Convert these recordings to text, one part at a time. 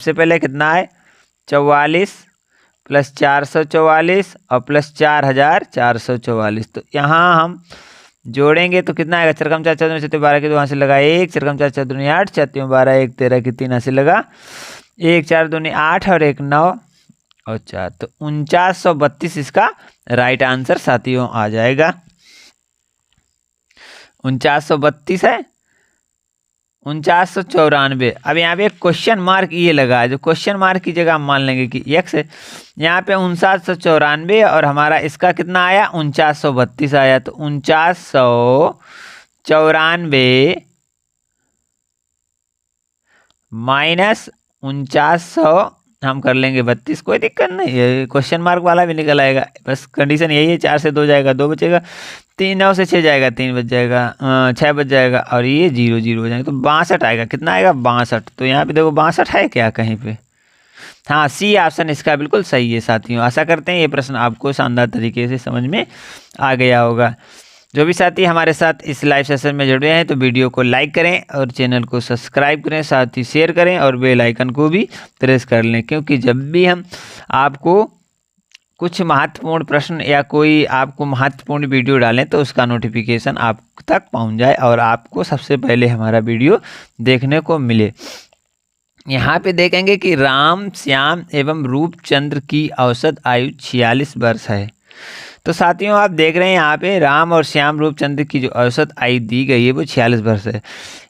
सबसे पहले कितना है 44 प्लस 444 और प्लस 4444। तो यहाँ हम जोड़ेंगे तो कितना आएगा, चरकम 4 4 7 12 के 2 यहाँ से लगा 1, चरकम 4 4 दूनी 8, 4 3 12, 1 13 की 3 यहाँ से लगा 1, 4 दूनी 8 और 1 9 और 4, तो 4932 इसका राइट आंसर साथियों आ जाएगा। 4932 है, 4994। अब यहाँ पे क्वेश्चन मार्क ये लगा है, जो क्वेश्चन मार्क की जगह हम मान लेंगे कि x है। यहाँ पे 4994 और हमारा इसका कितना आया 4932 आया, तो 4994 माइनस 4900 हम कर लेंगे 32, कोई दिक्कत नहीं है, क्वेश्चन मार्क वाला भी निकल आएगा। बस कंडीशन यही है, 4 से 2 जाएगा 2 बचेगा, 3 9 से 6 जाएगा 3 बच जाएगा, 6 बच जाएगा और ये 0 0 हो जाएगा, तो 62 आएगा। कितना आएगा 62। तो यहाँ पे देखो 62 है क्या कहीं पे, हाँ सी ऑप्शन इसका बिल्कुल सही है साथियों। आशा करते हैं ये प्रश्न आपको शानदार तरीके से समझ में आ गया होगा। जो भी साथी हमारे साथ इस लाइव सेशन में जुड़े हैं तो वीडियो को लाइक करें और चैनल को सब्सक्राइब करें, साथ ही शेयर करें और बेल आइकन को भी प्रेस कर लें, क्योंकि जब भी हम आपको कुछ महत्वपूर्ण प्रश्न या कोई आपको महत्वपूर्ण वीडियो डालें तो उसका नोटिफिकेशन आप तक पहुंच जाए और आपको सबसे पहले हमारा वीडियो देखने को मिले। यहाँ पे देखेंगे कि राम श्याम एवं रूपचंद्र की औसत आयु 46 वर्ष है। तो साथियों आप देख रहे हैं यहाँ पे राम और श्याम रूपचंद्र की जो औसत आयु दी गई है वो 46 वर्ष है।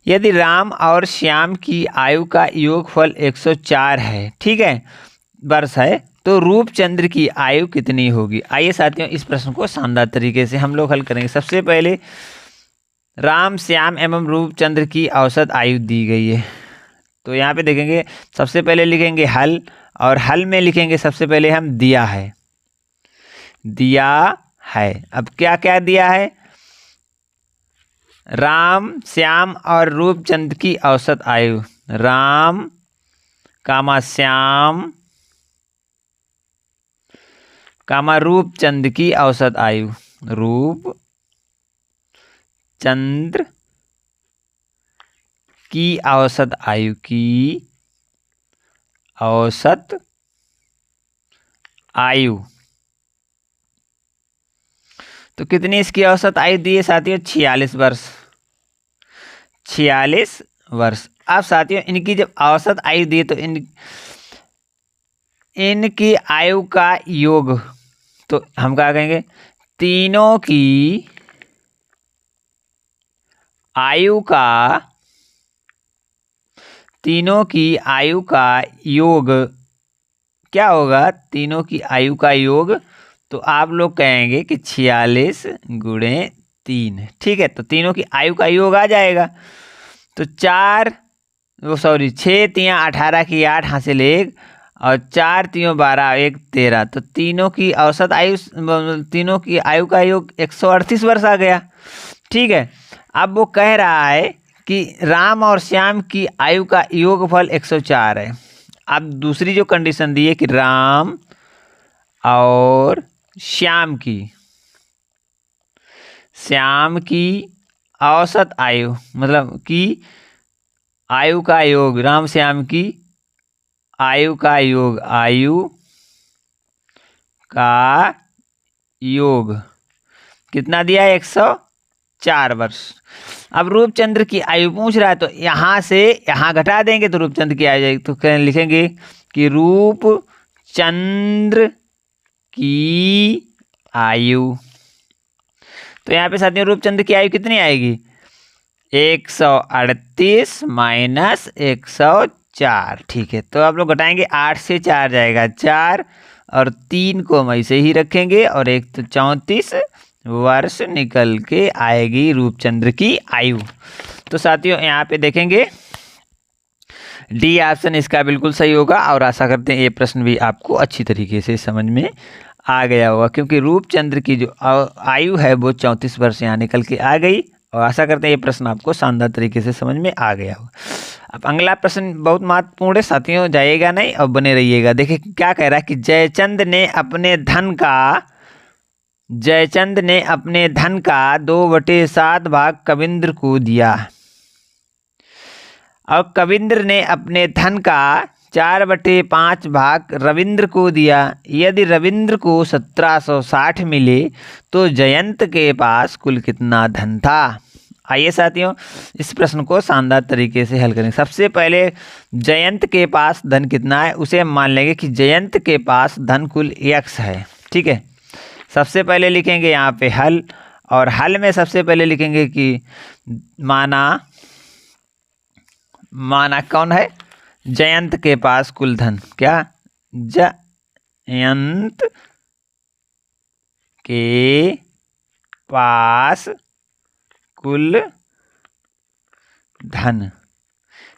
यदि राम और श्याम की आयु का योगफल 104 है, ठीक है, वर्ष है, तो रूपचंद्र की आयु कितनी होगी। आइए साथियों इस प्रश्न को शानदार तरीके से हम लोग हल करेंगे। सबसे पहले राम श्याम एवं रूपचंद्र की औसत आयु दी गई है, तो यहाँ पे देखेंगे सबसे पहले लिखेंगे हल, और हल में लिखेंगे सबसे पहले हम दिया है, दिया है। अब क्या क्या दिया है, राम श्याम और रूपचंद्र की औसत आयु, राम कामा श्याम कामा रूपचंद्र की औसत आयु, रूपचंद्र की औसत आयु, की औसत आयु। तो कितनी इसकी औसत आयु दी है साथियों 46 वर्ष, 46 वर्ष। अब साथियों इनकी जब औसत आयु दी तो इनकी आयु का योग, तो हम क्या कहेंगे, तीनों की आयु का योग क्या होगा, तीनों की आयु का योग, तो आप लोग कहेंगे कि 46 गुणे 3, ठीक है। तो तीनों की आयु का योग आ जाएगा, तो 6 3 18 की 8 हासिल 1 और 4 3 12 1 13, तो तीनों की औसत आयु, तीनों की आयु का योग 138 वर्ष आ गया, ठीक है। अब वो कह रहा है कि राम और श्याम की आयु का योगफल 104 है। अब दूसरी जो कंडीशन दी है कि राम और श्याम की औसत आयु, मतलब कि आयु का योग, राम श्याम की आयु का योग कितना दिया है 104 वर्ष। अब रूपचंद्र की आयु पूछ रहा है, तो यहाँ से यहाँ घटा देंगे तो रूपचंद्र की आयु जाएगी, तो लिखेंगे कि रूपचंद्र की आयु, तो यहाँ पे साथियों रूपचंद्र की आयु कितनी आएगी 138 माइनस 104, ठीक है। तो आप लोग घटाएंगे 8 से 4 जाएगा 4 और 3 को हम ऐसे ही रखेंगे और 1 तो 34 वर्ष निकल के आएगी रूपचंद्र की आयु। तो साथियों यहाँ पे देखेंगे डी ऑप्शन इसका बिल्कुल सही होगा, और आशा करते हैं ये प्रश्न भी आपको अच्छी तरीके से समझ में आ गया होगा, क्योंकि रूपचंद्र की जो आयु है वो 34 वर्ष यहाँ निकल के आ गई, और आशा करते हैं ये प्रश्न आपको शानदार तरीके से समझ में आ गया होगा। अब अगला प्रश्न बहुत महत्वपूर्ण है साथियों, जाइएगा नहीं और बने रहिएगा। देखिए क्या कह रहा है कि जयचंद ने अपने धन का 2/7 भाग कविंद्र को दिया, और कविंद्र ने अपने धन का 4/5 भाग रविंद्र को दिया। यदि रविंद्र को 1760 मिले तो जयंत के पास कुल कितना धन था। आइए साथियों इस प्रश्न को शानदार तरीके से हल करें। सबसे पहले जयंत के पास धन कितना है उसे हम मान लेंगे कि जयंत के पास धन कुल x है। ठीक है, सबसे पहले लिखेंगे यहाँ पे हल, और हल में सबसे पहले लिखेंगे कि माना कौन है, जयंत के पास कुल धन, क्या, जयंत के पास कुल धन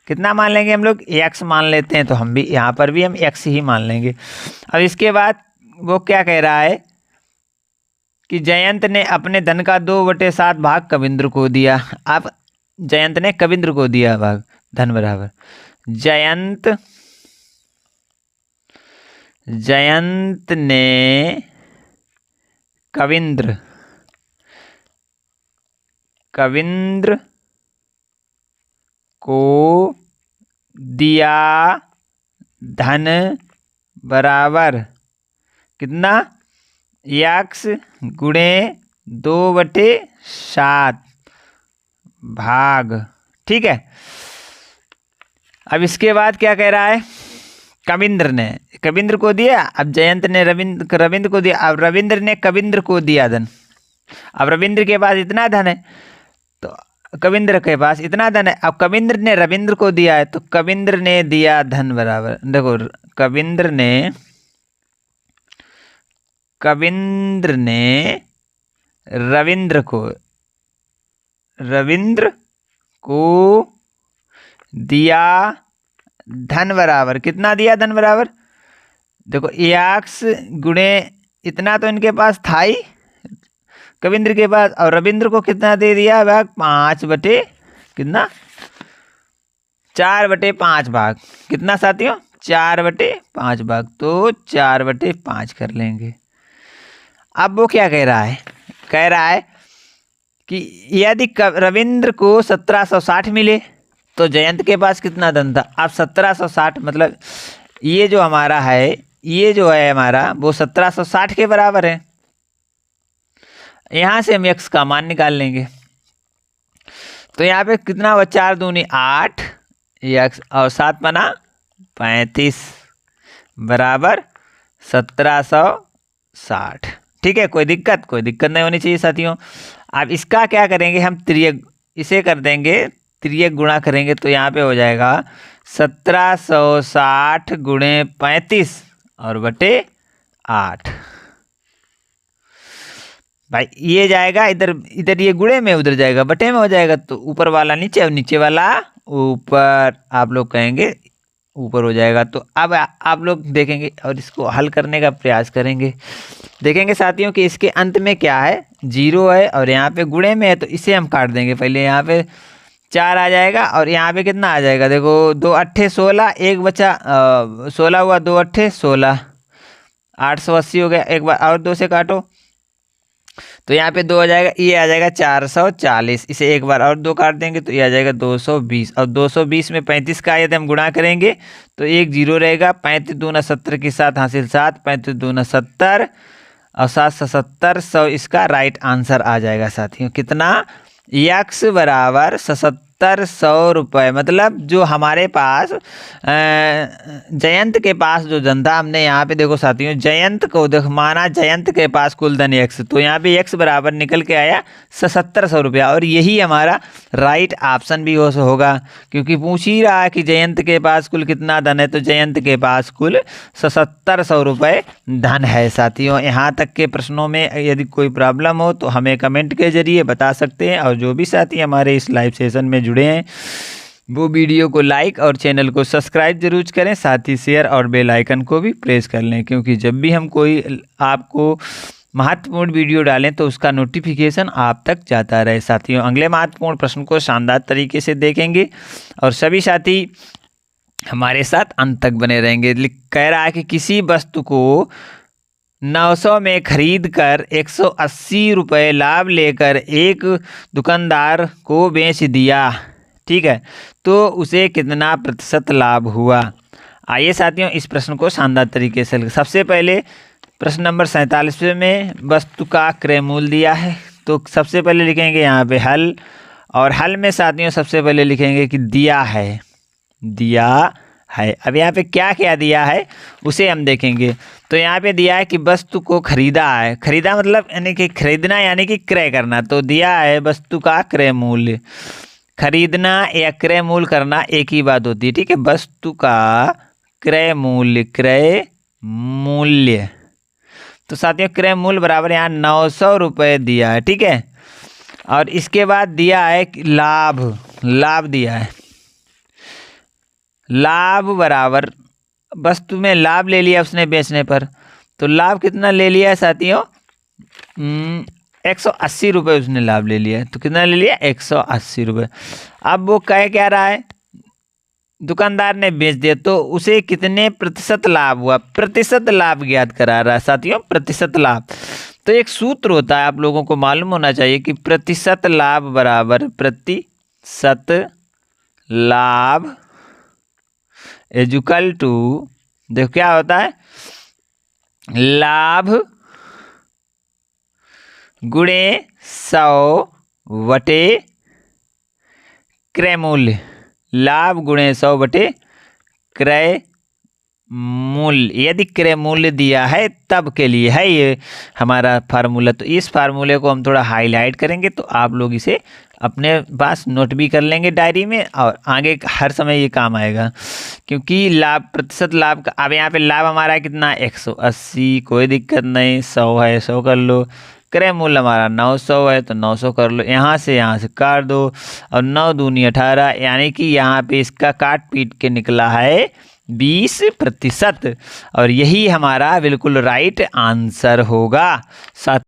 कितना मान लेंगे हम लोग, x मान लेते हैं, तो हम भी यहाँ पर भी हम x ही मान लेंगे। अब इसके बाद वो क्या कह रहा है कि जयंत ने अपने धन का 2/7 भाग कविंद्र को दिया। अब जयंत ने कविंद्र को दिया भाग धन बराबर जयंत ने कविंद्र को दिया धन बराबर कितना, x गुणे 2/7 भाग। ठीक है, अब इसके बाद क्या कह रहा है, कविंद्र को दिया। अब जयंत ने रविंद्र को दिया। अब रविंद्र ने कविंद्र को दिया धन। अब रविंद्र के पास इतना धन है तो कविंद्र के पास इतना धन है। अब कविंद्र ने रविंद्र को दिया है तो कविंद्र ने दिया धन बराबर, देखो कविंद्र ने रविंद्र को दिया धन बराबर कितना दिया, धन बराबर देखो x गुणे इतना तो इनके पास था ही कविंद्र के पास, और रविंद्र को कितना दे दिया भाग, 4/5 भाग। कितना साथियों, 4/5 भाग, तो 4/5 कर लेंगे। अब वो क्या कह रहा है कि यदि रविंद्र को 1760 मिले तो जयंत के पास कितना धन था। अब 1760 मतलब ये जो है हमारा वो 1760 के बराबर है। यहाँ से हम x का मान निकाल लेंगे, तो यहाँ पे कितना हुआ, 4 दूनी 8 x और 7 बना 35 बराबर 1760। ठीक है, कोई दिक्कत नहीं होनी चाहिए साथियों। अब इसका क्या करेंगे हम, इसे कर देंगे तिर्यक गुणा करेंगे, तो यहाँ पे हो जाएगा 1760 गुणे 35 और बटे 8। भाई ये जाएगा इधर ये गुणे में, उधर जाएगा बटे में हो जाएगा, तो ऊपर वाला नीचे और नीचे वाला ऊपर, आप लोग कहेंगे ऊपर हो जाएगा। तो अब आप लोग देखेंगे और इसको हल करने का प्रयास करेंगे। देखेंगे साथियों कि इसके अंत में क्या है, 0 है और यहाँ पे गुणे में है, तो इसे हम काट देंगे। पहले यहाँ पे 4 आ जाएगा और यहाँ पे कितना आ जाएगा, देखो 2 8 16, एक बचा 16 हुआ, 2 8 16, 880 हो गया। एक बार और 2 से काटो तो यहाँ पे 2 आ जाएगा, ये आ जाएगा 440। इसे एक बार और 2 काट देंगे तो ये आ जाएगा 220, और 220 में 35 का यदि हम गुणा करेंगे तो 1 0 रहेगा। 35 दूना 70 के साथ हासिल 7, 35 दूना 70 और 7 77, 100 इसका राइट आंसर आ जाएगा साथियों। कितना, x बराबर 7700 रुपये। मतलब जो हमारे पास जयंत के पास जो धन था, हमने यहाँ पे देखो साथियों जयंत को माना जयंत के पास कुल धन x, तो यहाँ पे x बराबर निकल के आया 7700 रुपया। और यही हमारा राइट ऑप्शन भी होगा, क्योंकि पूछ ही रहा है कि जयंत के पास कुल कितना धन है, तो जयंत के पास कुल 7700 रुपये धन है साथियों। यहाँ तक के प्रश्नों में यदि कोई प्रॉब्लम हो तो हमें कमेंट के जरिए बता सकते हैं, और जो भी साथी हमारे इस लाइव सेशन में जुड़े हैं वो वीडियो को लाइक और चैनल को सब्सक्राइब जरूर करें, साथ ही शेयर और बेल आइकन को भी प्रेस कर लें, क्योंकि जब भी हम कोई आपको महत्वपूर्ण वीडियो डालें तो उसका नोटिफिकेशन आप तक जाता रहे। साथियों अगले महत्वपूर्ण प्रश्न को शानदार तरीके से देखेंगे और सभी साथी हमारे साथ अंत तक बने रहेंगे। कह रहा है कि किसी वस्तु को 900 में खरीद कर 180 रुपये लाभ लेकर एक दुकानदार को बेच दिया, ठीक है, तो उसे कितना प्रतिशत लाभ हुआ। आइए साथियों इस प्रश्न को शानदार तरीके से सबसे पहले प्रश्न नंबर 47 में वस्तु का क्रय मूल्य दिया है, तो सबसे पहले लिखेंगे यहाँ पे हल, और हल में साथियों सबसे पहले लिखेंगे कि दिया है, दिया है। अब यहाँ पे क्या क्या दिया है उसे हम देखेंगे। तो यहाँ पे दिया है कि वस्तु को खरीदा है, खरीदा मतलब यानी कि खरीदना यानी कि क्रय करना, तो दिया है वस्तु का क्रय मूल्य। खरीदना या क्रय मूल्य करना एक ही बात होती है, ठीक है। वस्तु का क्रय मूल्य, क्रय मूल्य, तो साथियों क्रय मूल्य बराबर यहाँ 900 रुपये दिया है, ठीक है। और इसके बाद दिया है लाभ, लाभ दिया है, लाभ बराबर वस्तु में लाभ ले लिया उसने बेचने पर, तो लाभ कितना ले लिया है साथियों, 180 रुपये उसने लाभ ले लिया है। तो कितना ले लिया, 180 रुपये। अब वो कह क्या रहा है, दुकानदार ने बेच दिया, तो उसे कितने प्रतिशत लाभ हुआ, प्रतिशत लाभ ज्ञात करा रहा है साथियों, प्रतिशत लाभ। तो एक सूत्र होता है, आप लोगों को मालूम होना चाहिए कि प्रतिशत लाभ बराबर प्रतिशत लाभ इक्वल टू, देखो क्या होता है, लाभ गुणे 100 बटे क्रय मूल्य, लाभ गुणे 100 बटे क्रय मूल्य। यदि क्रय मूल्य दिया है तब के लिए है ये हमारा फार्मूला। तो इस फार्मूले को हम थोड़ा हाईलाइट करेंगे, तो आप लोग इसे अपने पास नोट भी कर लेंगे डायरी में, और आगे हर समय ये काम आएगा, क्योंकि लाभ प्रतिशत लाभ का, अब यहाँ पे लाभ हमारा है कितना, 180, कोई दिक्कत नहीं, 100 है 100 कर लो। क्रय मूल्य हमारा 900 है तो 900 कर लो, यहाँ से काट दो, और 9 दूनी 18, यानी कि यहाँ पे इसका काट पीट के निकला है 20%, और यही हमारा बिल्कुल राइट आंसर होगा।